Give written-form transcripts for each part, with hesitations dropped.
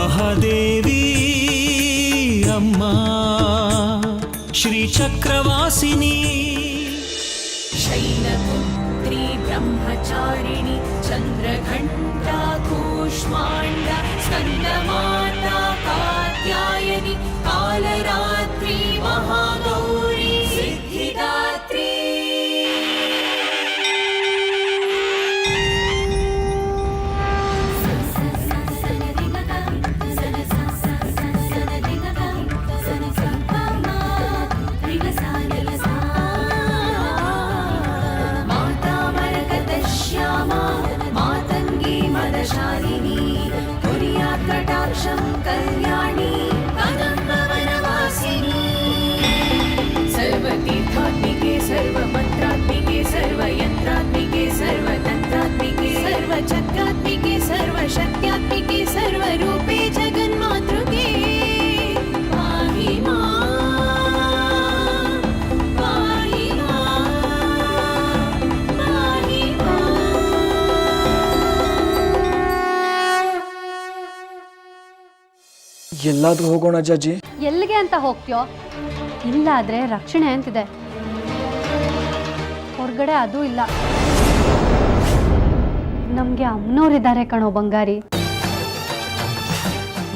महादेवी अम्मा श्रीचक्रवासिनी शैलपुत्री ब्रह्मचारिणी चन्द्रघण्टा कूष्माण्डा स्कन्दमाता कात्यायनी कालरात्रि महागौरी सिद्धिदात्री कल्याणी कदम्बवनवासिनी सर्वतीर्थात्मिके सर्वमन्त्रात्मिके सर्वयन्त्रात्मिके सर्वतन्त्रात्मिके सर्वचक्रात्मिके सर्वशक्त्यात्मिके सर्वरूपे जगन्मातृके पाहि मां पाहि मां पाहि मां। ಎಲ್ಲಾದ್ರೂ ಹೋಗೋಣ ಅಜ್ಜಾಜಿ. ಎಲ್ಲಿಗೆ ಅಂತ ಹೋಗ್ತೀಯೋ? ಇಲ್ಲಾದ್ರೆ ರಕ್ಷಣೆ ಅಂತಿದೆ, ಹೊರಗಡೆ ಅದೂ ಇಲ್ಲ. ನಮ್ಗೆ ಅಮ್ಮನವ್ರಿದ್ದಾರೆ ಕಣೋ ಬಂಗಾರಿ.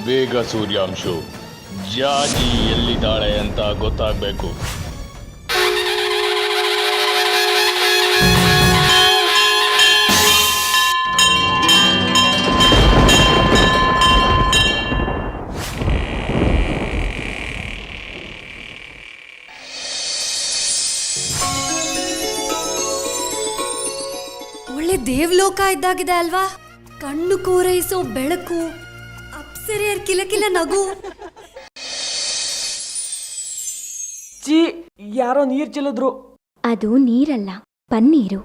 ಬೇಗ ಸೂರ್ಯಾಂಶು, ಜಾಜಿ ಎಲ್ಲಿದ್ದಾಳೆ ಅಂತ ಗೊತ್ತಾಗಬೇಕು. ಒಳ್ಳೆ ದೇವಲೋಕ ಇದ್ದಾಗಿದೆ ಅಲ್ವಾ? ಕಣ್ಣು ಕೋರೈಸೋ ಬೆಳಕು, ಅಪ್ಸರೆಯರ್ ಕಿಲಕಿಲ ನಗು. ಚೀ, ಯಾರೋ ನೀರ್ ಚೆಲ್ಲಿದ್ರು. ಅದು ನೀರಲ್ಲ, ಪನ್ನೀರು.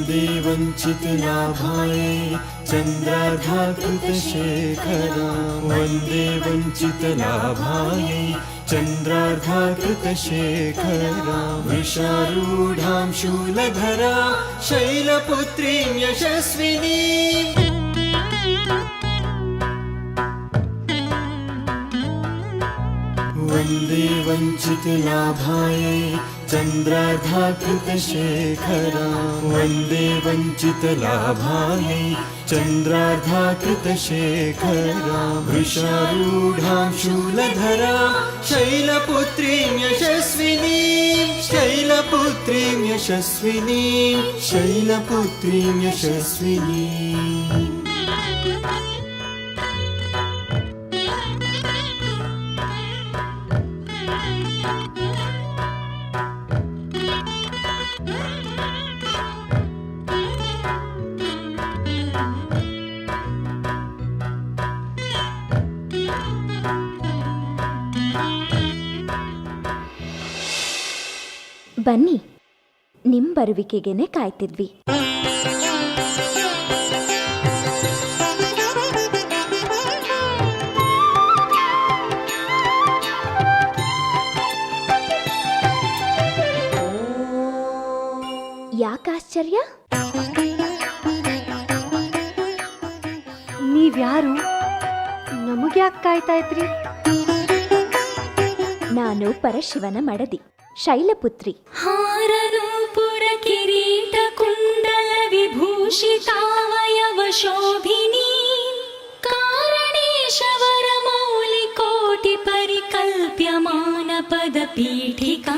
वन्दे वञ्चितलाभाय चन्द्रार्धाकृतशेखरा वन्दे वञ्चितलाभाय चन्द्रार्धाकृतशेखरा वृषारूढां शूलधरा शैलपुत्रीं यशस्विनी वन्दे वञ्चितलाभाय चन्द्रार्धाकृतशेखरा वन्दे वञ्चितलाभाय चन्द्रार्धाकृतशेखरा वृषारूढां शूलधरा शैलपुत्रीं यशस्विनी शैलपुत्रीं यशस्विनी शैलपुत्रीं यशस्विनी। ಬನ್ನಿ, ನಿಮ್ ಬರುವಿಕೆಗೆನೆ ಕಾಯ್ತಿದ್ವಿ. ಯಾಕಾಶ್ಚರ್ಯ? ನೀವ್ಯಾರು? ನಮಗ್ಯಾಕೆ ಕಾಯ್ತಾ ಇದ್ರಿ? ನಾನು ಪರಶಿವನ ಮಡದಿ, ಶೈಲಪುತ್ರಿ. हारनूपुर किरीट कुण्डल विभूषितावयव शोभिनी कारणेशवर मौलिकोटि परिकल्प्यमान पदपीठिका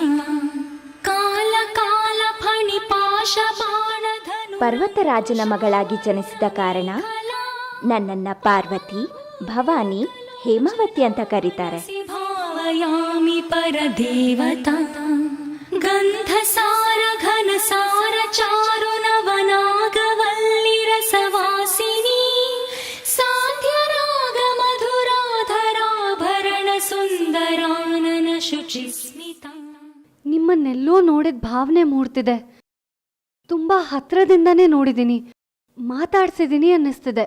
काल काल फणिपाश बाणधनु. ಪರ್ವತರಾಜನ ಮಗಳಾಗಿ ಜನಿಸಿದ ಕಾರಣ ನನ್ನನ್ನ ಪಾರ್ವತಿ, ಭವಾನಿ, ಹೇಮಾವತಿ ಅಂತ ಕರೀತಾರೆ. भावयामि परदेवता गन्धसार घनसार चारु नवनागवल्लि रसवासिनी साध्यरा ಶುಚಿಸ್ಮಿತಾ. ನಿಮ್ಮನ್ನೆಲ್ಲೋ ನೋಡಿದ ಭಾವನೆ ಮೂಡ್ತಿದೆ. ತುಂಬಾ ಹತ್ರದಿಂದನೇ ನೋಡಿದ್ದೀನಿ, ಮಾತಾಡ್ಸಿದ್ದೀನಿ ಅನ್ನಿಸ್ತಿದೆ.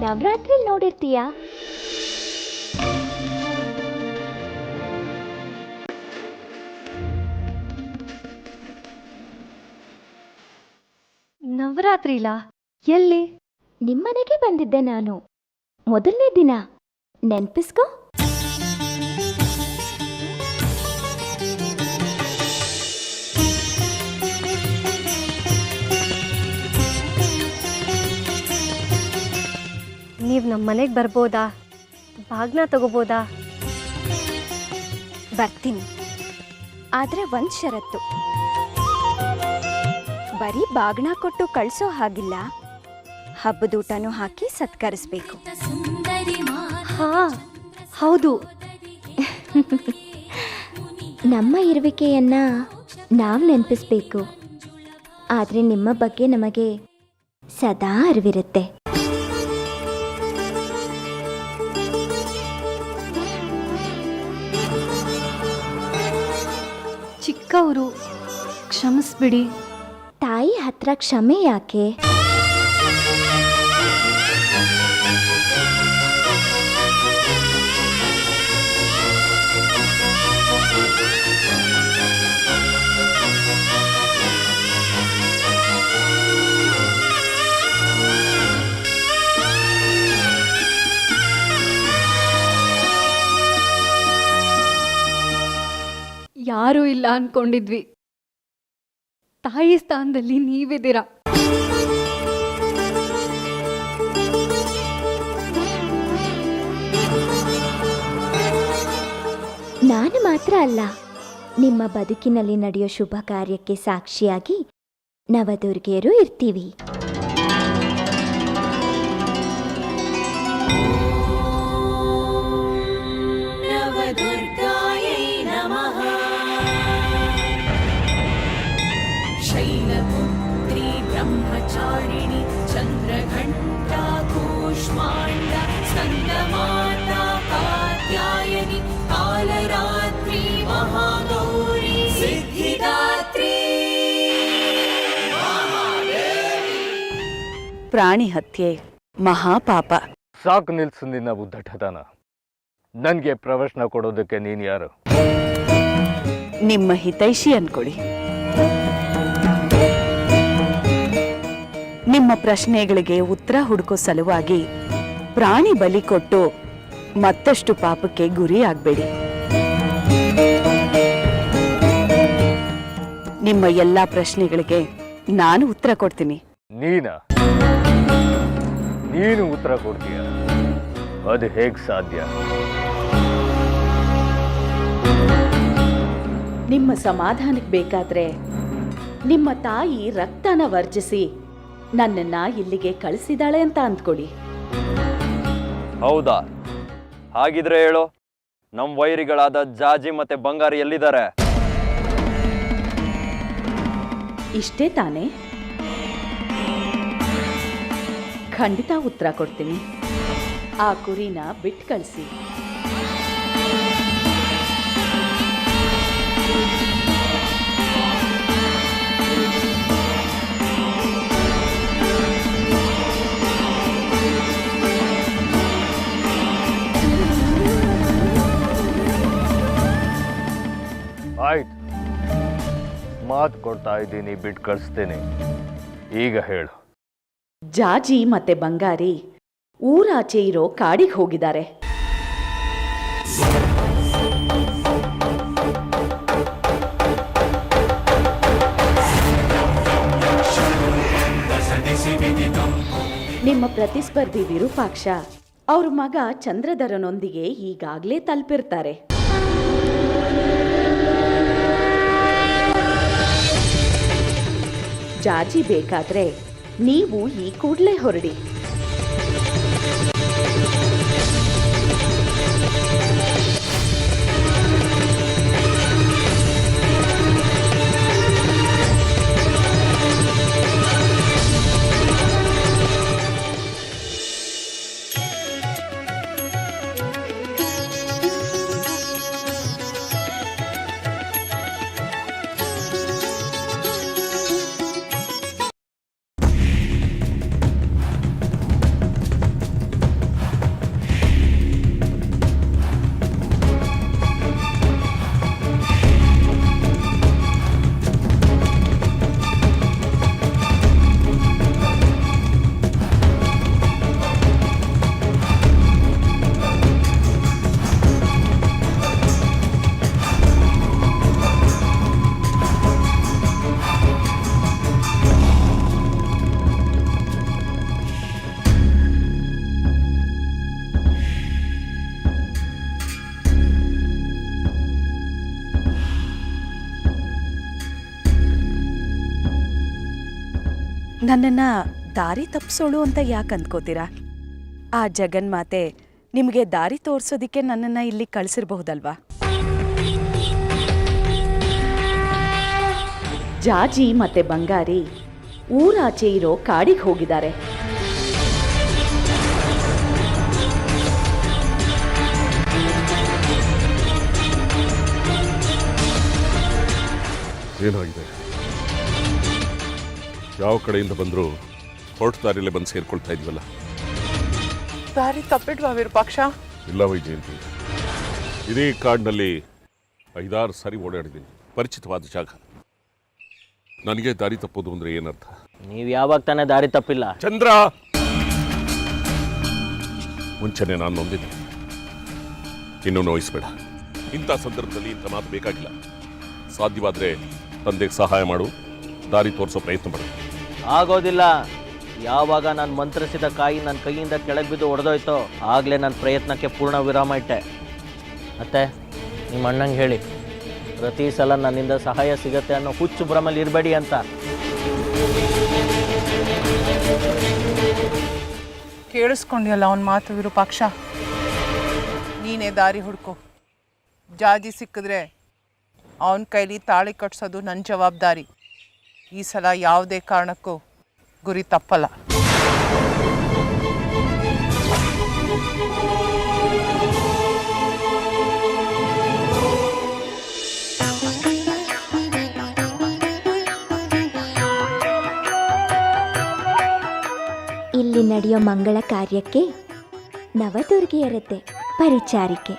ನವರಾತ್ರಿ ನೋಡಿರ್ತೀಯಾ? ನವರಾತ್ರಿಲಾ? ಎಲ್ಲಿ? ನಿಮ್ಮನೆಗೆ ಬಂದಿದ್ದೆ ನಾನು ಮೊದಲನೇ ದಿನ, ನೆನ್ಪಿಸ್ಕೋ. ನೀವು ನಮ್ಮ ಮನೆಗೆ ಬರ್ಬೋದಾ? ಬಾಗ್ನ ತಗೋಬೋದಾ? ಬರ್ತೀನಿ, ಆದ್ರೆ ಒಂದ್ ಷರತ್ತು. ಬರೀ ಬಾಗ್ನ ಕೊಟ್ಟು ಕಳ್ಸೋ ಹಾಗಿಲ್ಲ, ಹಬ್ಬದೂಟನೂ ಹಾಕಿ ಸತ್ಕರಿಸ್ಬೇಕು. ಹಾ ಹೌದು. ನಮ್ಮ ಇರುವಿಕೆಯನ್ನ ನಾವು ನೆನಪಿಸ್ಬೇಕು, ಆದ್ರೆ ನಿಮ್ಮ ಬಗ್ಗೆ ನಮಗೆ ಸದಾ ಅರಿವಿರುತ್ತೆ. ಚಿಕ್ಕವರು, ಕ್ಷಮಿಸ್ಬಿಡಿ. ತಾಯಿ ಹತ್ರ ಕ್ಷಮೆ ಯಾಕೆ? ಯಾರೂ ಇಲ್ಲ ಅನ್ಕೊಂಡಿದ್ವಿ, ತಾಯಿ ಸ್ಥಾನದಲ್ಲಿ ನೀವಿದ್ದೀರಾ. ನಾನು ಮಾತ್ರ ಅಲ್ಲ, ನಿಮ್ಮ ಬದುಕಿನಲ್ಲಿ ನಡೆಯೋ ಶುಭ ಕಾರ್ಯಕ್ಕೆ ಸಾಕ್ಷಿಯಾಗಿ ನವದುರ್ಗೆಯರು ಇರ್ತೀವಿ. ನವದುರ್ಗಾಯೈ ನಮಃ. ಶೈಲಪುತ್ರಿ ಬ್ರಹ್ಮಚಾರಿಣಿ ಚಂದ್ರಘಂಟಾ ಕೂಷ್ಮಾಂಡ ಸ್ಕಂದಮಾತಾ ಕಾತ್ಯಾಯನಿ ಕಾಲರಾತ್ರಿ ಮಹಾಗೌರಿ ಸಿದ್ಧಿದಾತ್ರಿ. ಪ್ರಾಣಿ ಹತ್ಯೆ ಮಹಾಪಾಪ. ಸಾಕು ನಿಲ್ಸು ನಿನ್ನ ಉದ್ದಟತನ. ನನಗೆ ಪ್ರವಚನ ಕೊಡೋದಕ್ಕೆ ನೀನು ಯಾರು? ನಿಮ್ಮ ಹಿತೈಷಿ ಅನ್ಕೊಳ್ಳಿ. ನಿಮ್ಮ ಪ್ರಶ್ನೆಗಳಿಗೆ ಉತ್ತರ ಹುಡುಕೋ ಸಲುವಾಗಿ ಪ್ರಾಣಿ ಬಲಿ ಕೊಟ್ಟು ಮತ್ತಷ್ಟು ಪಾಪಕ್ಕೆ ಗುರಿ ಆಗ್ಬೇಡಿ. ನಿಮ್ಮ ಎಲ್ಲಾ ಪ್ರಶ್ನೆಗಳಿಗೆ ನಾನು ಉತ್ತರ ಕೊಡ್ತೀನಿ. ನೀನು ಉತ್ತರ ಕೊಡ್ತೀಯ? ಅದು ಹೇಗೆ ಸಾಧ್ಯ? ನಿಮ್ಮ ಸಮಾಧಾನಕ್ಕೆ ಬೇಕಾದ್ರೆ ನಿಮ್ಮ ತಾಯಿ ರಕ್ತನ ವರ್ಜಿಸಿ ನನ್ನನ್ನ ಇಲ್ಲಿಗೆ ಕಳಿಸಿದಾಳೆ ಅಂತ ಅಂದ್ಕೊಳ್ಳಿ. ಹೌದಾ? ಹಾಗಿದ್ರೆ ಹೇಳು, ನಮ್ಮ ವೈರಿಗಳಾದ ಜಾಜಿ ಮತ್ತೆ ಬಂಗಾರಿ ಎಲ್ಲಿದ್ದಾರೆ? ಇಷ್ಟೇ ತಾನೇ? ಖಂಡಿತ ಉತ್ತರ ಕೊಡ್ತೀನಿ. ಆ ಕುರಿನ ಬಿಟ್ಟು ಕಳಿಸಿ. ಆಯ್ತು, ಮಾತು ಕೊಡ್ತಾ ಇದ್ದೀನಿ, ಬಿಟ್ಟು ಕಳಿಸ್ತೇನೆ. ಈಗ ಹೇಳು. ಜಾಜಿ ಮತ್ತೆ ಬಂಗಾರಿ ಊರಾಚೆ ಇರೋ ಕಾಡಿಗೆ ಹೋಗಿದ್ದಾರೆ. ನಿಮ್ಮ ಪ್ರತಿಸ್ಪರ್ಧಿ ವಿರೂಪಾಕ್ಷ ಅವ್ರ ಮಗ ಚಂದ್ರಧರನೊಂದಿಗೆ ಈಗಾಗಲೇ ತಲುಪಿರ್ತಾರೆ. ಜಾಜಿ ಬೇಕಾದ್ರೆ ನೀವು ಈ ಕೂಡಲೇ ಹೊರಡಿ. ನನ್ನನ್ನ ದಾರಿ ತಪ್ಪಿಸೋಳು ಅಂತ ಯಾಕೆ ಅಂದ್ಕೋತೀರಾ? ಆ ಜಗನ್ಮಾತೆ ನಿಮಗೆ ದಾರಿ ತೋರಿಸೋದಿಕ್ಕೆ ನನ್ನನ್ನ ಇಲ್ಲಿ ಕಳಿಸಿರಬಹುದಲ್ವಾ? ಜಾಜಿ ಮತ್ತೆ ಬಂಗಾರಿ ಊರಾಚೆ ಇರೋ ಕಾಡಿಗೆ ಹೋಗಿದ್ದಾರೆ. ಏನಾಗಿದೆ? ಯಾವ ಕಡೆಯಿಂದ ಬಂದರೂ ಹೊರಟ ದಾರಿಯಲ್ಲೇ ಬಂದು ಸೇರ್ಕೊಳ್ತಾ ಇದ್ವಲ್ಲ. ದಾರಿ ತಪ್ಪಿಟ್ವಾ ವಿರೂಪಾಕ್ಷ? ಇಲ್ಲ ವೈಜಯಂತಿ, ಇದೇ ಕಾಡಿನಲ್ಲಿ 5-6 ಸಾರಿ ಓಡಾಡಿದ್ದೀನಿ. ಪರಿಚಿತವಾದ ಜಾಗ. ನನಗೆ ದಾರಿ ತಪ್ಪೋದು ಅಂದ್ರೆ ಏನರ್ಥ? ನೀವು ಯಾವಾಗ ತಾನೇ ದಾರಿ ತಪ್ಪಿಲ್ಲ? ಚಂದ್ರ, ಮುಂಚೆನೆ ನಾನು ನೊಂದಿದ್ದೆ, ಇನ್ನೂ ನೋಯಿಸ್ಬೇಡ. ಇಂಥ ಸಂದರ್ಭದಲ್ಲಿ ಇಂಥ ಮಾತು ಬೇಕಾಗಿಲ್ಲ. ಸಾಧ್ಯವಾದರೆ ತಂದೆಗೆ ಸಹಾಯ ಮಾಡು, ದಾರಿ ತೋರಿಸೋ ಪ್ರಯತ್ನ ಮಾಡು. ಆಗೋದಿಲ್ಲ. ಯಾವಾಗ ನಾನು ಮಂತ್ರಿಸಿದ ಕಾಯಿ ನನ್ನ ಕೈಯಿಂದ ಕೆಳಗೆ ಬಿದ್ದು ಒಡೆದೋಯ್ತೋ ಆಗಲೇ ನನ್ನ ಪ್ರಯತ್ನಕ್ಕೆ ಪೂರ್ಣ ವಿರಾಮ ಇಟ್ಟೆ. ಮತ್ತೆ ನಿಮ್ಮ ಅಣ್ಣಂಗೆ ಹೇಳಿ, ಪ್ರತಿ ಸಲ ನನ್ನಿಂದ ಸಹಾಯ ಸಿಗತ್ತೆ ಅನ್ನೋ ಹುಚ್ಚು ಭ್ರಮಲ್ಲಿ ಇರಬೇಡಿ ಅಂತ. ಕೇಳಿಸ್ಕೊಂಡಿಯಲ್ಲ ಅವನ ಮಾತು ವಿರೂಪಾಕ್ಷ? ನೀನೇ ದಾರಿ ಹುಡ್ಕೋ. ಜಾಜಿ ಸಿಕ್ಕಿದ್ರೆ ಅವನ ಕೈಲಿ ತಾಳಿ ಕಟ್ಸೋದು ನನ್ನ ಜವಾಬ್ದಾರಿ. ಈ ಸಲ ಯಾವುದೇ ಕಾರಣಕ್ಕೂ ಗುರಿ ತಪ್ಪಲ್ಲ. ಇಲ್ಲಿ ನಡೆಯೋ ಮಂಗಳ ಕಾರ್ಯಕ್ಕೆ ನವದುರ್ಗಿಯರದ್ದೇ ಪರಿಚಾರಿಕೆ.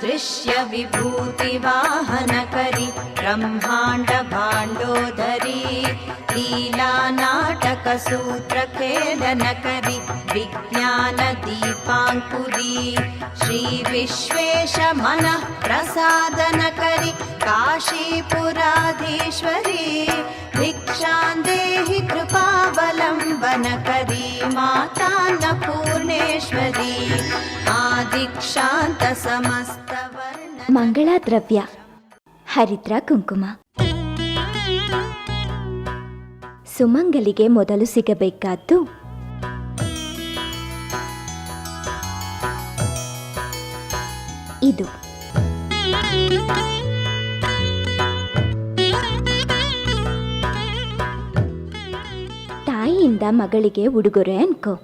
दृश्य विभूति वाहन करी ब्रह्मांड भांडोदरी लीला नाटक सूत्र खेलन करी विज्ञान दीपांकुरी श्री विश्वेश मन प्रसादन करी काशीपुराधीश्वरी भिक्षां देहि कृपावलंबन करी माता अन्नपूर्णेश्वरी आदिक्षांत समस्त वर्ण ಮಂಗಳ ದ್ರವ್ಯ ಹರಿದ್ರ ಕುಂಕುಮ. ಸುಮಂಗಲಿಗೆ ಮೊದಲು ಸಿಗಬೇಕಾದ್ದು ಇದು. ತಾಯಿಯಿಂದ ಮಗಳಿಗೆ ಉಡುಗೊರೆ ಅನ್ಕೋ.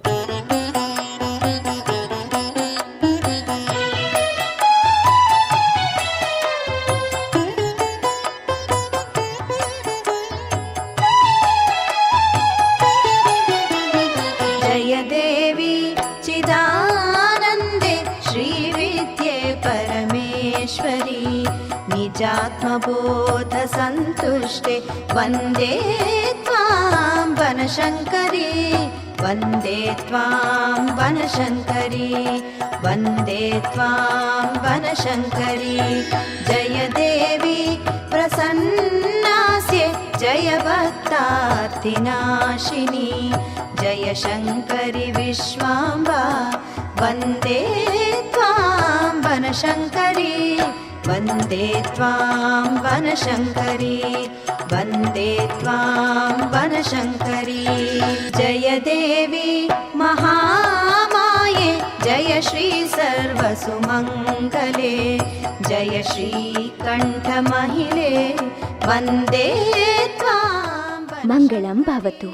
जय देवी चिदानंदे श्री विद्ये परमेश्वरी निजात्मबोध संतुष्टे वंदे त्वां वनशंकरी वंदे त्वां वनशंकरी वंदे त्वां वनशंकरी जय देवी प्रसन्नास्ये जय भक्तार्तिनाशिनी जय शंकरी विश्वाम्बा वंदे त्वां वनशंकरी वंदे त्वां वनशंकरी वंदे त्वां वनशंकरी जय देवी महामाये जय श्री सर्वसुमंगले जय श्री कंठमहिले वंदे त्वां ಮಂಗಳಂ ಭವತು.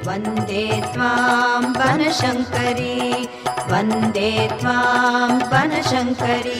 वंदे त्वां वनशंकरी वंदे त्वां वनशंकरी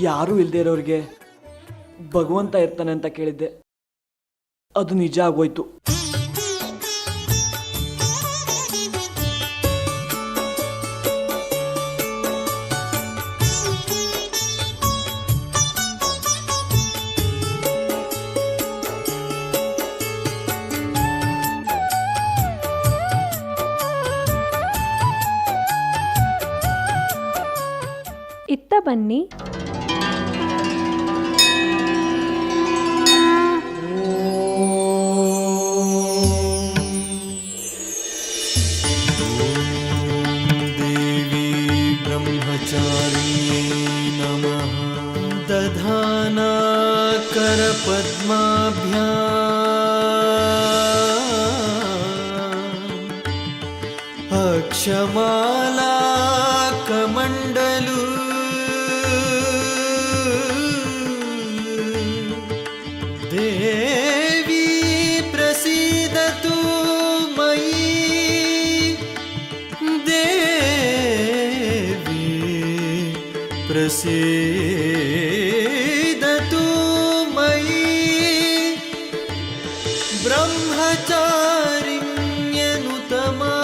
ಯಾರೂ ಇಲ್ಲದೆ ಇರೋರಿಗೆ ಭಗವಂತ ಇರ್ತಾನೆ ಅಂತ ಕೇಳಿದ್ದೆ, ಅದು ನಿಜ ಆಗೋಯ್ತು. ಇತ್ತ ಬನ್ನಿ. देवी ब्रह्मचारिण्यै नमः। दधाना करपद्माभ्याम् अक्षमाला कमण्डलू देवी प्रसीदतु मयि। देवी प्रसीदतु मयि। ब्रह्मचारिण्यनुतमा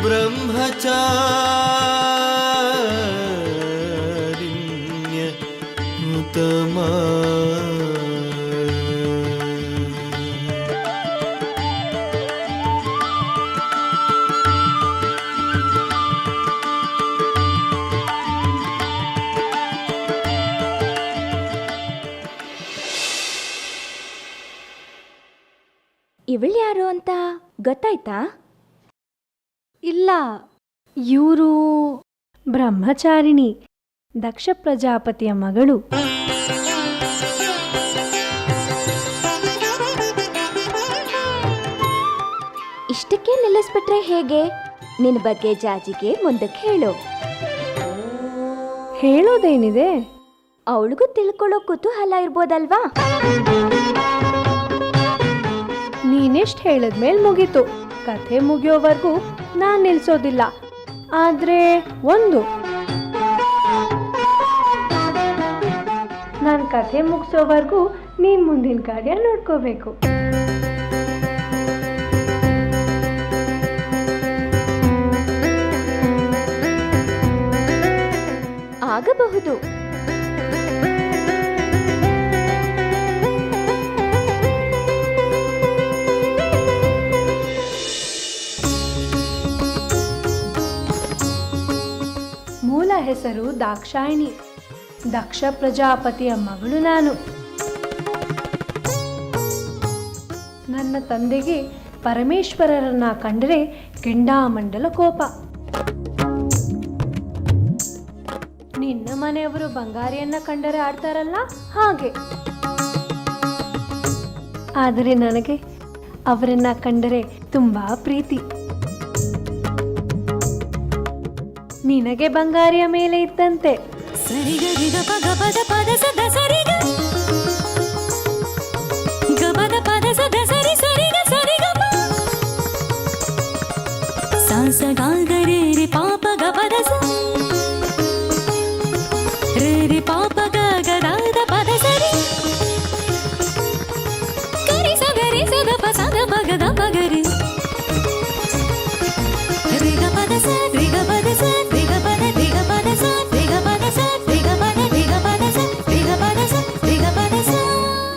ब्रह्मचारिण्यनुतमा। ಇವಳು ಯಾರು ಅಂತ ಗೊತ್ತಾಯ್ತಾ? ಇಲ್ಲ, ಇವರು ಬ್ರಹ್ಮಚಾರಿಣಿ, ದಕ್ಷ ಪ್ರಜಾಪತಿಯ ಮಗಳು. ಇಷ್ಟಕ್ಕೆ ನಿಲ್ಲಿಸ್ಬಿಟ್ರೆ ಹೇಗೆ? ನಿನ್ನ ಬಗ್ಗೆ ಜಾಜಿಗೆ ಮುಂದಕ್ಕೆ ಹೇಳು. ಹೇಳೋದೇನಿದೆ? ಅವಳಿಗೂ ತಿಳ್ಕೊಳ್ಳೋ ಕುತೂಹಲ ಇರ್ಬೋದಲ್ವಾ? ನೀನೆಷ್ಟು ಹೇಳಿದ್ಮೇಲೆ ಮುಗೀತು. ಕಥೆ ಮುಗಿಯೋವರೆಗೂ ನಾನು ನಿಲ್ಸೋದಿಲ್ಲ. ಆದರೆ ನಾನು ಕಥೆ ಮುಗಿಸೋವರೆಗೂ ನೀನು ಮುಂದಿನ ಕಾರ್ಯ ನೋಡ್ಕೋಬೇಕು. ಆಗಬಹುದು. ಮೂಲ ಹೆಸರು ದಾಕ್ಷಾಯಿಣಿ, ದಕ್ಷ ಪ್ರಜಾಪತಿಯ ಮಗಳು ನಾನು. ನನ್ನ ತಂದೆಗೆ ಪರಮೇಶ್ವರರನ್ನ ಕಂಡರೆ ಕೆಂಡಾಮಂಡಲ ಕೋಪ. ನಿನ್ನ ಮನೆಯವರು ಬಂಗಾರಿಯನ್ನ ಕಂಡರೆ ಆಡ್ತಾರಲ್ಲ ಹಾಗೆ. ಆದರೆ ನನಗೆ ಅವರನ್ನ ಕಂಡರೆ ತುಂಬಾ ಪ್ರೀತಿ. ನಿನಗೆ ಬಂಗಾರಿಯ ಮೇಲೆ ಇದ್ದಂತೆ. ಸರಿಗ ರಿಗ ಪಗ ಪದ ಪದ ಸದ ಸರಿಗ ಗಪದ ಪದ ಸದ ಸರಿ ಸರಿಗ ಸರಿಗ ಸಾಸ ಗಾಗರೆ ರಿ ಪಾಪ ಗಪದ ಸ ರೆ ರಿ ಪಾಪ